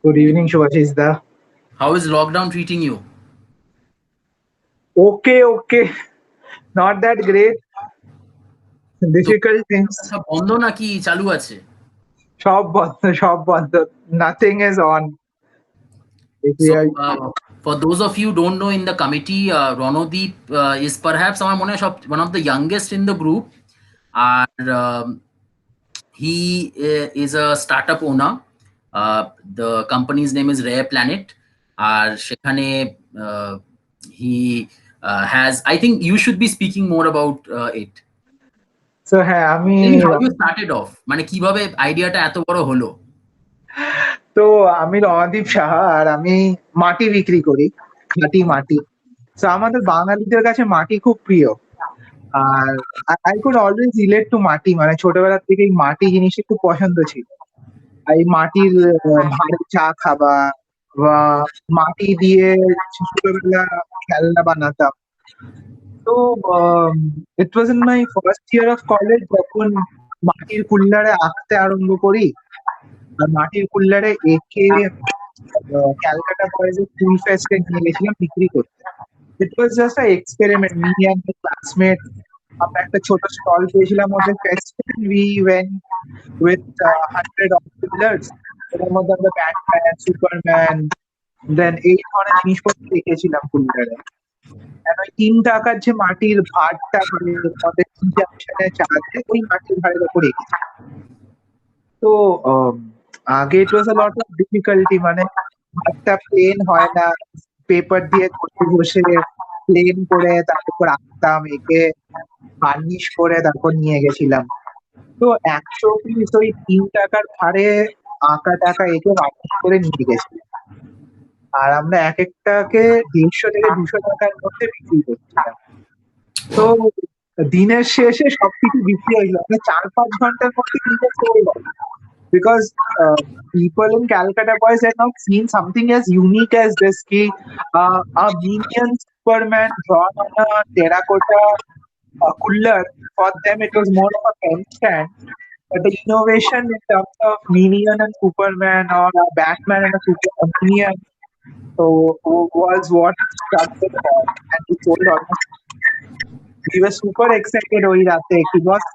Good evening, Shubhashish da. How is lockdown treating you? Okay. Not that great. তো Difficult things. সব বন্ধ নাকি চালু আছে? সব বন্ধ. Nothing is on. If we So are, for those of you who don't know, in the committee, Ranodeep is perhaps আমার মনে হয় one of the youngest in the group, and he is a startup owner. The company's name is Rare Planet, আর সেখানে he has, I think you should be speaking more about it. so হ্যাঁ আমি Tell me how you started off, মানে কিভাবে আইডিয়াটা এত বড় হলো? তো আমি রণদীপ সাহা আর আমি মাটি বিক্রি করি, খাঁটি মাটি। তো আমাদের বাঙালিদের কাছে মাটি খুব প্রিয়। আর I could always relate to mati, মানে ছোটবেলা থেকেই মাটি জিনিসটা খুব পছন্দ ছিল। আর এই মাটির ভাঁড়ে চা খাওয়া বা মাটি দিয়ে ছোটবেলা খেলনা বানাতাম। তো it was in my first year of college, যখন মাটির কুল্লারে আঁকতে আরম্ভ করি। আর মাটির কুল্লারে এঁকে ক্যালকাটা বয়েজের ফুল ফেস্টে নিয়ে গেছিলাম বিক্রি করতে। It was just a experiment, me and my classmate. আমরা একটা ছোট স্টল পেয়েছিলাম ওদের ফেস্টে, we went with 100 of coolers. এটার মধ্যে আমরা ব্যাটম্যান, সুপারম্যান, দেন এই ধরনের জিনিসপত্র রেখেছিলাম কুল্লারে। আর ওই ৩ টাকার যে মাটির ভাঁড়টা, মানে আমাদের টি জাংশনে চা দেয়, ওই মাটির ভাঁড়ের উপর রেখেছি। তো আগে ইট ওয়াজ আ লট অফ ডিফিকাল্টি, মানে ভাতটা প্লেন হয় না, পেপার দিয়ে বসে বসে প্লেন করে তারপর আঁকতাম, এঁকে বার্নিশ করে তারপর নিয়ে গেছিলাম। তো ১০০ পিস ওই ৩ টাকার ভাঁড়ে আঁকা টাকা এঁকে বার্নিশ করে নিয়ে গেছিলাম। আর আমরা এক একটাকে ১৫০ থেকে ২০০ টাকার মধ্যে বিক্রি করছিলাম। তো দিনের শেষে সবকিছু বিক্রি হয়ে গেল, মানে ৪-৫ ঘন্টার মধ্যে কিন্তু sold out. Because people in Calcutta boys had not seen something as unique as this. Ki, a minion Superman drawn on a terracotta cooler. For them, it was more of a pen stand. But the innovation in terms of minion and Superman, or a Batman and a minion, so was what struck the chord, and we sold almost. We were super excited ওই রাতে, because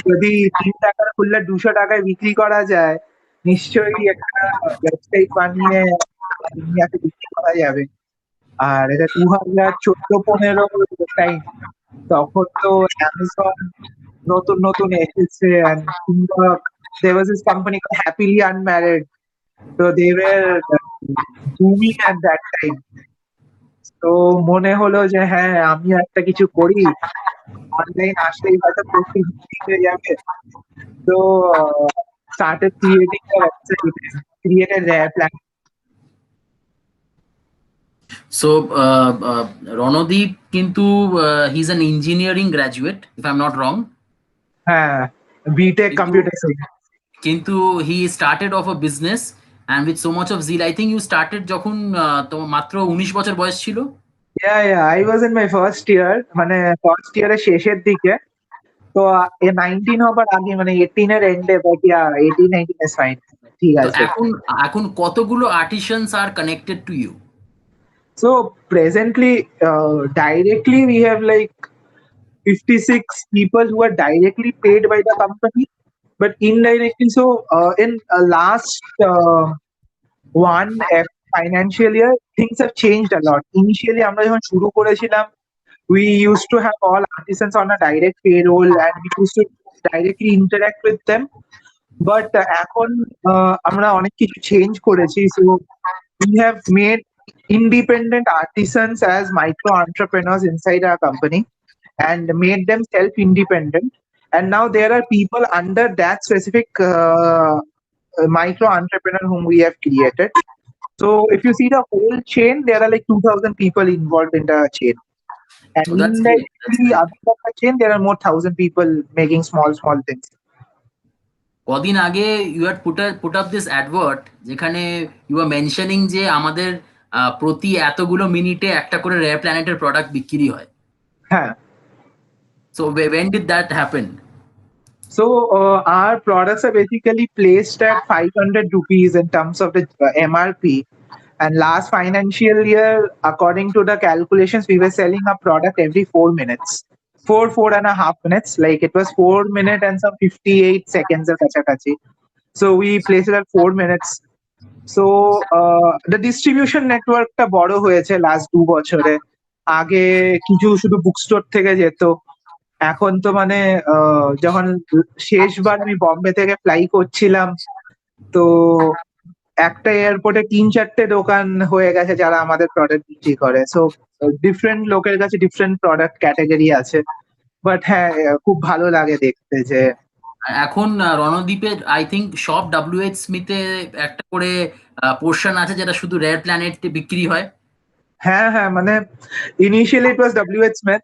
যদি ৩ টাকার খুললে ২০০ টাকায় বিক্রি করা যায়, নিশ্চয়ই একটা ওয়েবসাইট বানিয়ে দুনিয়াতে বিক্রি করা যাবে। আর এটা 2014-15 টাইম। তখন তো অ্যামাজন নতুন এসেছে, and there was this company called Happily Unmarried. So they were booming at that time. তো মনে হলো যে হ্যাঁ, আমিও একটা কিছু করি। অনলাইন আসলেই হয়তো প্রচুর বিক্রি হয়ে যাবে। So started creating a website, created Rare Planet. So Ranodeep কিন্তু he's an engineering graduate, if I'm not wrong. হ্যাঁ, BTech Computer Science. কিন্তু he started off a business and with so much of zeal. I think you started যখন তোমার মাত্র 19 বছর বয়স ছিল। Yeah, I was in my first year, মানে first ইয়ারের শেষের দিকে। তো 19 হবার আগে, মানে 18 এর এন্ডে, বাট ইয়া 18-19 is fine. ঠিক তো আছে। এখন কতগুলো artisans are connected to you? So presently, directly we have like 56 people who are directly paid by the company, but indirectly, so in last one financial year, things have changed a lot. Initially, আমরা যখন শুরু করেছিলাম, we used to have all artisans on a direct payroll, and we used to directly interact with them. But এখন আমরা অনেক কিছু change করেছি। So we have made independent artisans as micro entrepreneurs inside our company, and made them self-independent. And now there are people under that specific micro entrepreneur whom we have created. So if you see the whole chain, there are like 2,000 people involved in the chain. And Oh, that's great. indirectly, other than the chain, there are more 1,000 people making small things. কদিন আগে you had put up this advert যেখানে you were mentioning যে আমাদের প্রতি এতগুলো মিনিটে একটা করে রেয়ার প্ল্যানেটের প্রোডাক্ট বিক্রি হয়। হ্যাঁ। So when did that happen? So our products are basically placed at 500 rupees in terms of the MRP. And last financial year, according to the calculations, we were selling a product every 4 minutes. 4.5 minutes. Like it was 4 minutes and some 58 seconds or kachakachi. So we placed it at 4 minutes. So the distribution নেটওয়ার্কটা বড় হয়েছে last 2 বছরে। আগে কিছু শুধু book store থেকে যেত। এখন তো মানে যখন শেষবার আমি বম্বে থেকে ফ্লাই করছিলাম, তো একটা এয়ারপোর্টে ৩-৪টে দোকান হয়ে গেছে যারা আমাদের প্রোডাক্ট বিক্রি করে। সো ডিফারেন্ট লোকের কাছে ডিফারেন্ট প্রোডাক্ট ক্যাটেগরি আছে। বাট হ্যাঁ, খুব ভালো লাগে দেখতে যে এখন রণদ্বীপের আই থিঙ্ক সব WH স্মিথে একটা করে পোর্শন আছে যেটা শুধু রেয়ার প্ল্যানেট বিক্রি হয়। হ্যাঁ, হ্যাঁ, মানে ইনিশিয়ালি ইট ওয়াজ WH স্মিথ।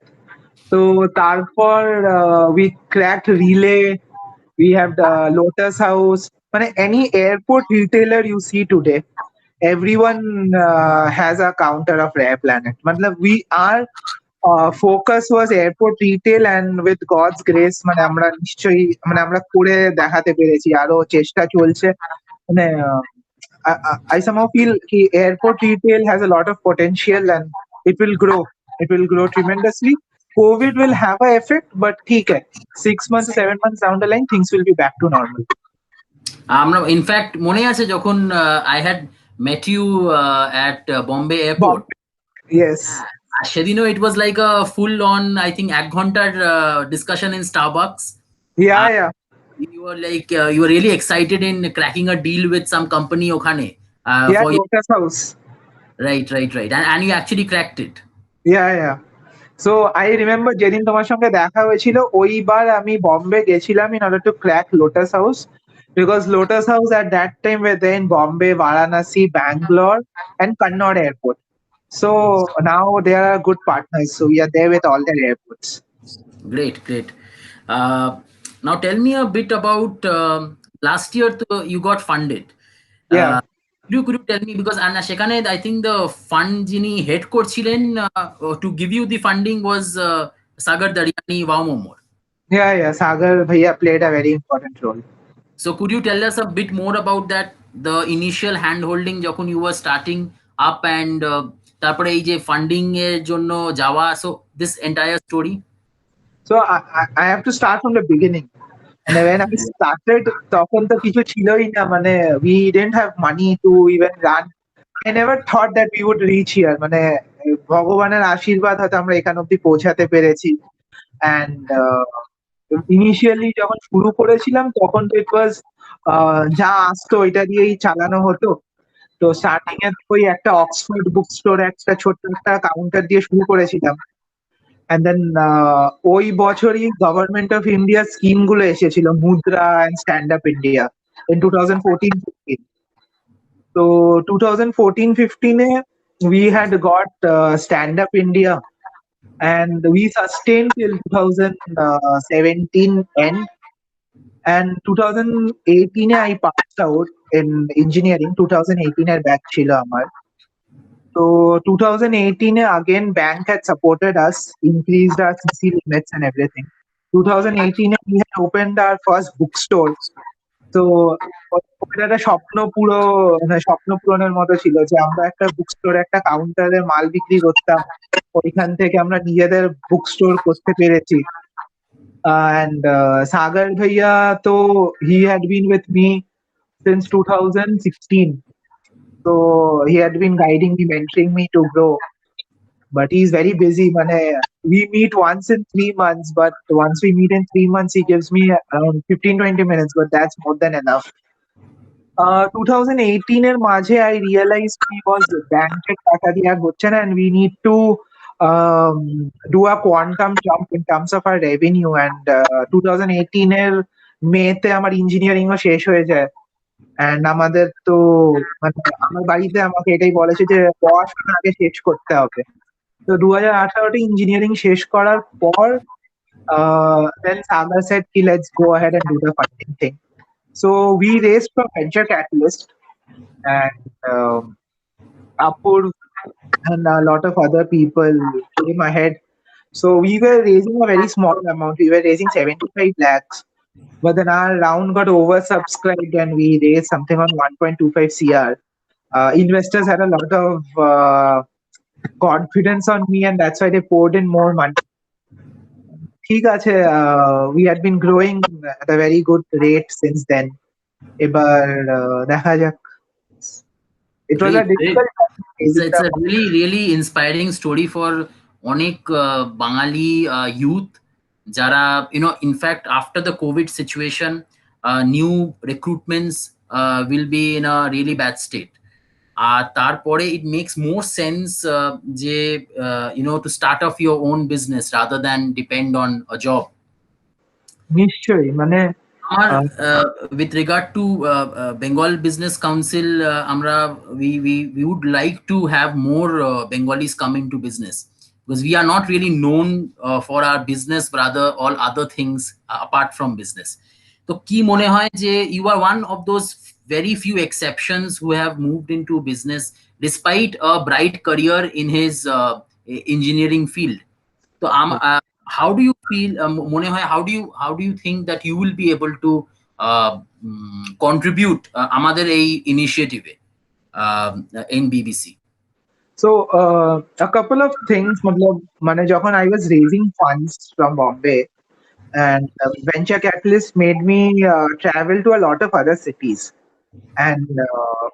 তো তারপর we cracked relay, we have the Lotus House. মানে any airport retailer you see today, everyone has a counter of Rare Planet. Matlab we are focus was airport retail, and with God's grace মানে আমরা নিশ্চয়ই মানে আমরা করে দেখাতে পেরেছি, আরো চেষ্টা চলছে। মানে I somehow feel ki airport retail has a lot of potential and it will grow. It will grow tremendously. COVID will have an effect, but ठीक है, 6 months, 7 months down the line, things will be back to normal. আমরা in fact মনে আছে যখন I had met you at Bombay airport, Yes. সেদিনও it was like a full on I think 1 ঘন্টার discussion in Starbucks. Yeah, yeah. You were like you were really excited in cracking a deal with some company ওখানে Yeah, for Lotus House. right and you actually cracked it. Yeah, yeah. So I remember যেদিন তোমার সঙ্গে দেখা হয়েছিল ওইবার আমি বম্বে গেছিলাম in order to crack Lotus House, because Lotus House at that time were there in Bombay, Varanasi, Bangalore and Kannauр airport. So now they are good partners. So we are there with all their airports. Great. Now tell me a bit about last year you got funded. Yeah. Could you tell me, because সেখানে I think the fund যিনি head করছিলেন to give you the funding was Sagar Daryani Wow Momor. Yeah. Sagar Bhaiya played a very important role. So could you tell us a bit more about that, the initial hand holding যখন you were starting up and তারপরে এই যে funding এর জন্য যাওয়া, so this entire story. So I have to start from the beginning. And when I started, তখন তো কিছু ছিলই না, মানে we didn't have money to even run. I never thought that we would reach here. মানে ভগবানের আশীর্বাদ হয়তো আমরা এখান অব্দি পৌঁছাতে পেরেছি। And initially যখন শুরু করেছিলাম তখন তো it was যা আসতো ওইটা দিয়েই চালানো হতো। তো স্টার্টিং এ ওই একটা অক্সফোর্ড বুক স্টোর, একটা ছোট্ট একটা কাউন্টার দিয়ে শুরু করেছিলাম। And then ওই বছরই গভর্নমেন্ট অফ ইন্ডিয়া স্কিম গুলো এসেছিল, মুদ্রা and stand up India in 2014-15. So 2014-15 we had got stand up India, and we sustained till 2017 end. And 2018 I passed out in engineering. 2018 এর ব্যাচ ছিল আমার। So 2018 again bank had supported us, increased our CC limits and everything. 2018 we had opened our first bookstore. তো ওটা একটা স্বপ্ন পুরো মানে স্বপ্ন পূরণের মতো ছিল যে আমরা একটা বুক স্টোরে একটা কাউন্টারে মাল বিক্রি করতাম, ওইখান থেকে আমরা নিজেদের বুক স্টোর করতে পেরেছি। And Sagar Bhaiya, তো he had been with me since 2016. So he had been guiding me, mentoring me to grow. But he's very busy. মানে we meet once in 3 months, but once we meet in 3 months, he gives me around 15-20 minutes, but that's more than enough. 2018 এর মাঝে I realized he was ব্যাংকের টাকা দিয়ে আর হচ্ছে না, and we need to do a quantum jump in terms of our revenue. And 2018 এর মেতে আমার ইঞ্জিনিয়ারিং ও শেষ হয়ে যায়। And আমাদের তো মানে আমার বাড়িতে আমাকে এটাই বলেছে যে পড়াশোনা আগে শেষ করতে হবে। তো 2018 ইঞ্জিনিয়ারিং শেষ করার পর then Sagar said ki let's go ahead and do the funding thing. So we raised from venture capitalist and Apurv and a lot of other people came ahead. So we were raising a very small amount. We were raising 75 lakhs. but then our round got oversubscribed and we raised something on 1.25 cr. Investors had a lot of confidence on me, and that's why they poured in more money. ঠিক আছে, we had been growing at a very good rate since then. এবার দেখা যাক. It was a Great, great. difficult time It's facing a really, really inspiring story for অনেক বাঙালি youth যারা, in fact, after the COVID situation, new recruitments will be in a really bad state. আর তারপরে it makes more sense যে to start off your own business rather than depend on a job. নিশ্চয়ই মানে আমার with regard to Bengal Business Council, আমরা we would like to have more Bengalis come into business, because we are not really known for our business, rather all other things apart from business. তো কি মনে হয় যে you are one of those very few exceptions who have moved into business despite a bright career in his engineering field. So how do you feel, মনে হয়, how do you think that you will be able to contribute আমাদের এই initiative in BBC? So a couple of things, matlab, মানে যখন I was raising funds from Bombay, and venture capitalists made me travel to a lot of other cities. And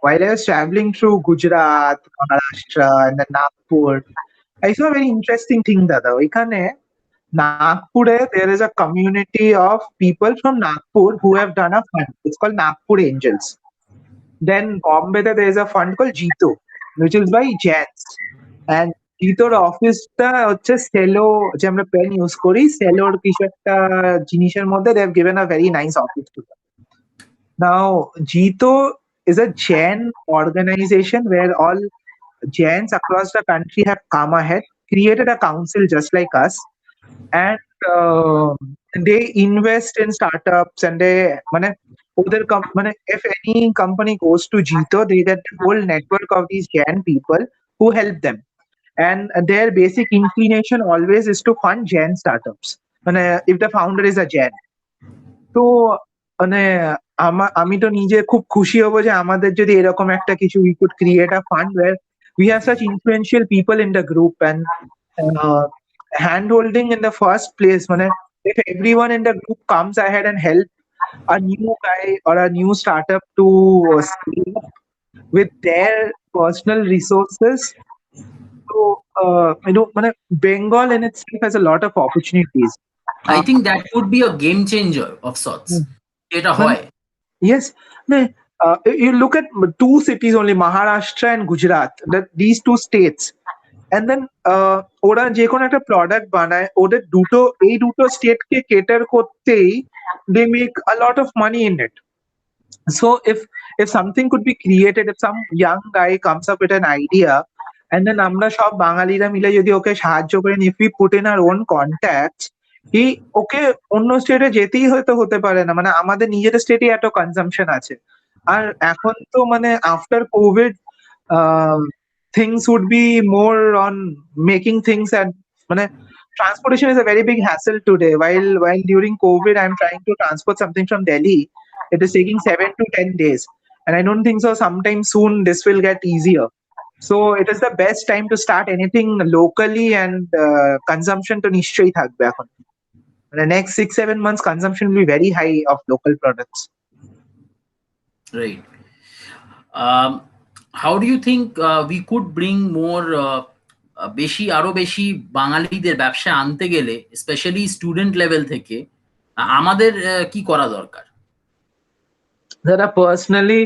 while I was traveling through Gujarat, Maharashtra, and then Nagpur, I saw a very interesting thing, Dada. এখানে Nagpur, there is a community of people from Nagpur who have done a fund. It's called Nagpur Angels. Then Bombay, there is a fund called Jito, which is by Jains. And Jitoর অফিসটা হচ্ছে Cello, যে আমরা pen use করি, সেলোর কিছু একটা জিনিসের মধ্যে they have given a very nice office to them. Now, Jito is a Jain organization where all Jains across the country have come ahead, created a council just like us, and they invest in startups, and they মানে ওদের মানে if any company goes to Jito, they get the whole network of these Jain people who help them, and their basic inclination always is to fund Jain startups, মানে if the founder is a Jain. তো মানে আমি তো নিজে খুব খুশি হব যে আমাদের যদি এরকম একটা কিছু we could create a fund where we have such influential people in the group, and hand holding in the first place, মানে if everyone in the group comes ahead and help a new guy or a new startup to scale up with their personal resources. So মানে Bengal in itself has a lot of opportunities. I think that would be a game changer of sorts. এটা হয়. Yes, you look at two cities only, Maharashtra and Gujarat, these two states, and then ওরা যে কোনো একটা product বানায়, ওদের এই দুটো স্টেটকে কেটার করতেই they make a lot of money in it. So if something could be created, if some young guy comes up with an idea, and then আমরা সব বাঙালিরা মিলে যদি ওকে সাহায্য করেন, if we put in our own contacts, ওকে অন্য স্টেটে যেতেই হয়তো হতে পারে না, মানে আমাদের নিজেদের স্টেটে এত কনজাম্পশন আছে। আর এখন তো মানে after Covid things would be more on making things, and মানে transportation is a very big hassle today. While during COVID I'm trying to transport something from Delhi, it is taking 7 to 10 days, and I don't think so sometime soon this will get easier. So it is the best time to start anything locally, and consumption to নিশ্চয়ই থাকবে এখন. In the next 6-7 months, consumption will be very high of local products. Right. How do you think we could bring more আরো বেশি বাঙালিদের ব্যবসা আনতে গেলে, specially student level থেকে, আমাদের কি করা দরকার? দাদা পার্সোনালি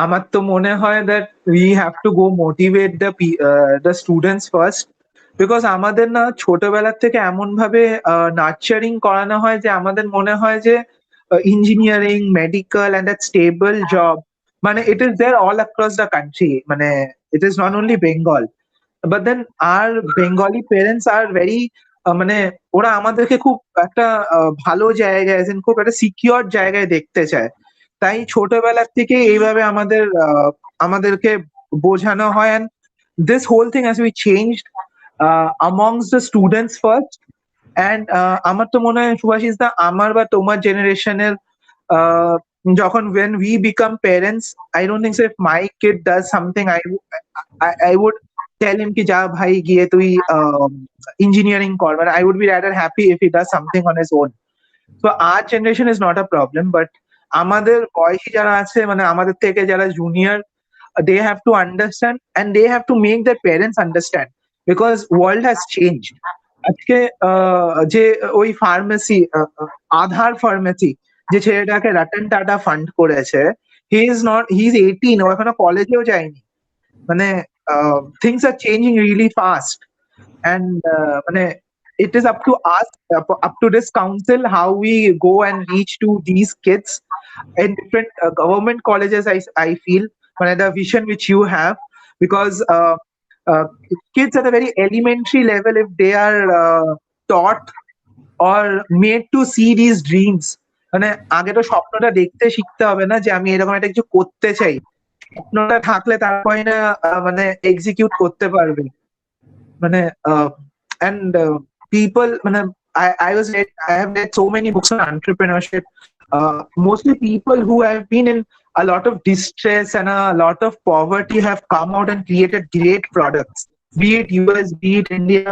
আমার তো মনে হয় that we have to go motivate the students first, because আমাদের না ছোটবেলার থেকে এমন ভাবে নার্চারিং করানো হয় যে আমাদের মনে হয় যে engineering, medical and a stable job, মানে it is there all across the country, মানে it is not only Bengal, but then our Bengali parents are very মানে ওরা আমাদেরকে খুব একটা ভালো জায়গায়, খুব একটা সিকিউর জায়গায় দেখতে চায়। তাই ছোটবেলার থেকে এইভাবে আমাদেরকে বোঝানো হয়, and this whole thing has to be changed amongst the students first, and আমার তো মনে হয় শুভাশিস দা আমার বা তোমার জেনারেশনের যখন when we become parents, I don't think so if my kid does something I would tell him ki ja bhai giye তুই engineering কর, but I would be rather happy if he does something on his own. So our generation is not a problem, but আমাদের বয়সী যারা আছে মানে আমাদের থেকে যারা junior, they have to understand and they have to make their parents understand because world has changed. আজকে যে ওই ফার্মেসি আধার ফার্মেসি যে ছেলেটাকে রতন টাটা ফান্ড করেছে, হি ইজ 18, ও এখনো কলেজেও যায়নি। মানে things are changing really fast and মানে it is up to us, up to this council how we go and reach to these kids in different government colleges. I feel the vision which you have, because uh, kids at a very elementary level, if they are taught or made to see these dreams, মানে আগে তো স্বপ্নটা দেখতে শিখতে হবে না যে আমি এরকম একটা কিছু করতে চাই, স্বপ্নটা থাকলে তারপরে না মানে এক্সিকিউট করতে পারবে। মানে and people I have read so many books on entrepreneurship, mostly people who have been in a lot of distress and a lot of poverty have come out and created great products, be it US, be it India.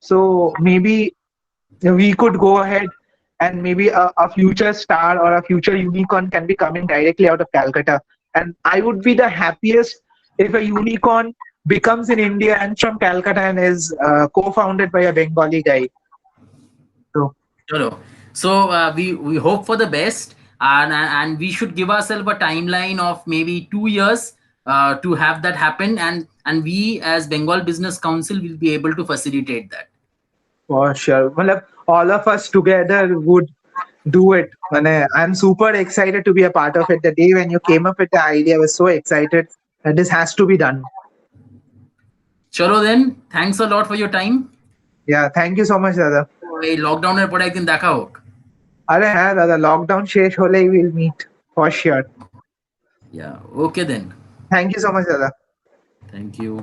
So maybe we could go ahead and maybe a future star or a future unicorn can be coming directly out of Calcutta, and I would be the happiest if a unicorn becomes in India and from Calcutta and is co-founded by a Bengali guy. Chalo. So we hope for the best, and we should give ourselves a timeline of maybe 2 years to have that happen, and we as Bengal Business Council will be able to facilitate that. For sure. Well, all of us together would do it. I'm super excited to be a part of it. The day when you came up with the idea, I was so excited, and this has to be done. Chalo then, thanks a lot for your time. Yeah, thank you so much, Dada. এই লকডাউনের পরে একদিন দেখা হোক। আরে হ্যাঁ দাদা, lockdown শেষ হলেই we'll meet for sure. Yeah, okay then. Thank you so much, Dada. Thank you.